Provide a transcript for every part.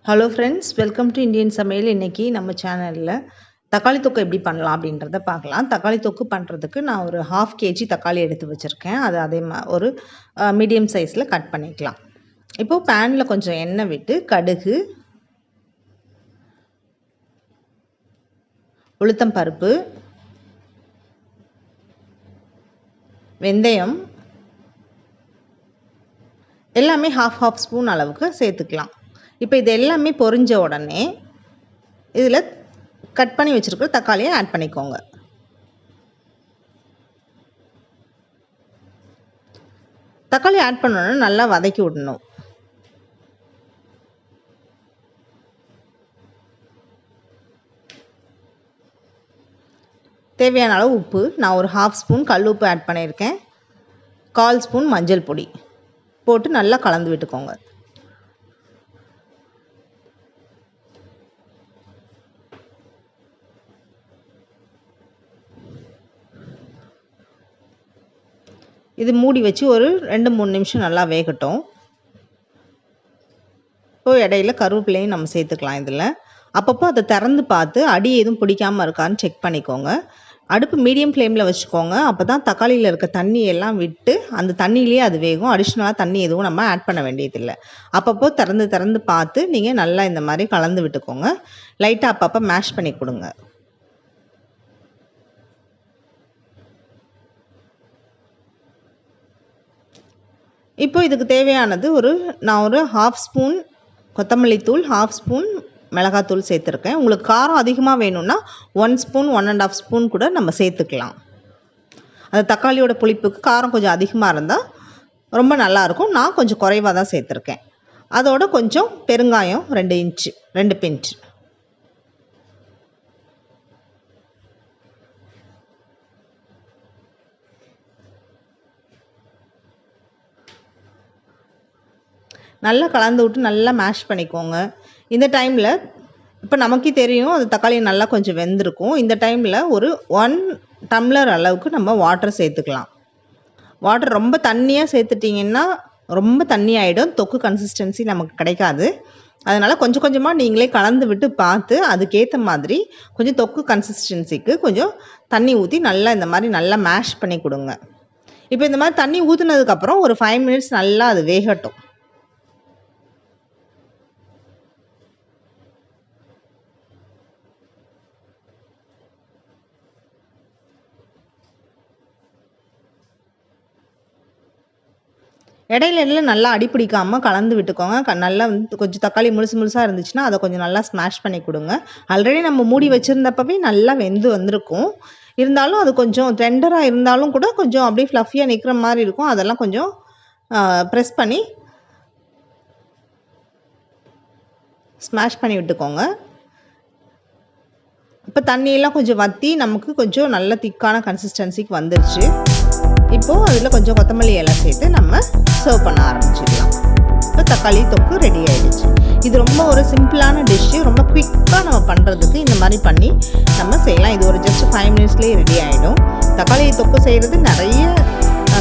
Hello friends, welcome to Indian சமையல். இன்றைக்கி நம்ம சேனலில் தக்காளி தொக்கு எப்படி பண்ணலாம் அப்படின்றத பார்க்கலாம். தக்காளி தொக்கு பண்ணுறதுக்கு நான் ஒரு 1/2 kg தக்காளி எடுத்து வச்சுருக்கேன். அது அதே ஒரு மீடியம் சைஸில் கட் பண்ணிக்கலாம். இப்போது பேனில் கொஞ்சம் எண்ணெய் விட்டு கடுகு, உளுத்தம் பருப்பு, வெந்தயம் எல்லாமே 1/2 ஸ்பூன் அளவுக்கு சேர்த்துக்கலாம். இப்போ இது எல்லாமே பொரிஞ்ச உடனே இதில் கட் பண்ணி வச்சுருக்கிற தக்காளியை ஆட் பண்ணிக்கோங்க. தக்காளி ஆட் பண்ணோன்னா நல்லா வதக்கி விடணும். தேவையான அளவு உப்பு, நான் ஒரு 1/2 ஸ்பூன் கல் உப்பு ஆட் பண்ணியிருக்கேன். 1/4 ஸ்பூன் மஞ்சள் பொடி போட்டு நல்லா கலந்து விட்டுக்கோங்க. இது மூடி வச்சு ஒரு 2-3 நிமிஷம் நல்லா வேகட்டும். இப்போது இடையில கருவேப்பிலையும் நம்ம சேர்த்துக்கலாம். இதில் அப்பப்போ அதை திறந்து பார்த்து அடி எதுவும் பிடிக்காமல் இருக்கான்னு செக் பண்ணிக்கோங்க. அடுப்பு மீடியம் ஃப்ளேமில் வச்சுக்கோங்க. அப்போ தான் தக்காளியில் இருக்க தண்ணி எல்லாம் விட்டு அந்த தண்ணியிலே அது வேகும். அடிஷ்னலாக தண்ணி எதுவும் நம்ம ஆட் பண்ண வேண்டியதில்லை. அப்பப்போ திறந்து பார்த்து நீங்கள் நல்லா இந்த மாதிரி கலந்து விட்டுக்கோங்க. லைட்டாக அப்பப்போ மேஷ் பண்ணி கொடுங்க. இப்போ இதுக்கு தேவையானது நான் ஒரு 1/2 ஸ்பூன் கொத்தமல்லி தூள், 1/2 ஸ்பூன் மிளகாத்தூள் சேர்த்துருக்கேன். உங்களுக்கு காரம் அதிகமாக வேணும்னா 1 ஸ்பூன் 1.5 ஸ்பூன் கூட நம்ம சேர்த்துக்கலாம். அந்த தக்காளியோட புளிப்புக்கு காரம் கொஞ்சம் அதிகமாக இருந்தால் ரொம்ப நல்லாயிருக்கும். நான் கொஞ்சம் குறைவாக தான் சேர்த்துருக்கேன். அதோட கொஞ்சம் பெருங்காயம் 2 பிஞ்ச். நல்லா கலந்து விட்டு நல்லா மேஷ் பண்ணிக்கோங்க. இந்த டைமில் இப்போ நமக்கே தெரியும் அது தக்காளி நல்லா கொஞ்சம் வெந்திருக்கும். இந்த டைமில் ஒரு 1 டம்ளர் அளவுக்கு நம்ம வாட்டர் சேர்த்துக்கலாம். வாட்டர் ரொம்ப தண்ணியாக சேர்த்துட்டிங்கன்னா ரொம்ப தண்ணி ஆகிடும். தொக்கு கன்சிஸ்டன்சி நமக்கு கிடைக்காது. அதனால் கொஞ்சம் கொஞ்சமாக நீங்களே கலந்து விட்டு பார்த்து அதுக்கேற்ற மாதிரி கொஞ்சம் தொக்கு கன்சிஸ்டன்சிக்கு கொஞ்சம் தண்ணி ஊற்றி நல்லா இந்த மாதிரி நல்லா மேஷ் பண்ணி கொடுங்க. இப்போ இந்த மாதிரி தண்ணி ஊற்றுனதுக்கப்புறம் ஒரு 5 மினிட்ஸ் நல்லா அது வேகட்டும். இடையில நல்லா அடிப்பிடிக்காமல் கலந்து விட்டுக்கோங்க. நல்லா கொஞ்சம் தக்காளி முழுசாக இருந்துச்சுன்னா அதை கொஞ்சம் நல்லா ஸ்மாஷ் பண்ணி கொடுங்க. ஆல்ரெடி நம்ம மூடி வச்சுருந்தப்பவே நல்லா வெந்து வந்திருக்கும். இருந்தாலும் அது கொஞ்சம் டெண்டராக இருந்தாலும் கூட கொஞ்சம் அப்படியே ஃப்ளஃபியாக நிற்கிற மாதிரி இருக்கும். அதெல்லாம் கொஞ்சம் ப்ரெஸ் பண்ணி ஸ்மாஷ் பண்ணி விட்டுக்கோங்க. இப்போ தண்ணியெல்லாம் கொஞ்சம் வற்றி நமக்கு கொஞ்சம் நல்ல திக்கான கன்சிஸ்டன்சிக்கு வந்துருச்சு. இப்போது அதில் கொஞ்சம் கொத்தமல்லி இலை சேர்த்து நம்ம சர்வ் பண்ண ஆரம்பிச்சிடலாம். இப்போ தக்காளி தொக்கு ரெடி ஆகிடுச்சு. இது ரொம்ப ஒரு சிம்பிளான டிஷ்ஷு. ரொம்ப குயிக்காக நம்ம பண்ணுறதுக்கு இந்த மாதிரி பண்ணி நம்ம செய்யலாம். இது ஒரு ஜஸ்ட் 5 மினிட்ஸ்லேயே ரெடி ஆகிடும். தக்காளி தொக்கு செய்கிறது நிறைய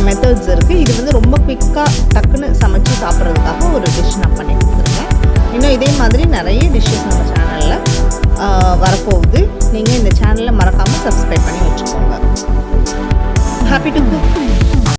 மெத்தட்ஸ் இருக்குது. இது ரொம்ப குயிக்காக டக்குன்னு சமைச்சு சாப்பிட்றதுக்காக ஒரு டிஷ் நான் பண்ணி கொடுத்துருக்கேன். இன்னும் இதே மாதிரி நிறைய டிஷ்ஷஸ் நம்ம சேனலில் வரப்போகுது. நீங்கள் இந்த சேனலை மறக்காமல் சப்ஸ்கிரைப் பண்ணி வச்சுக்கோங்க. Happy to cook.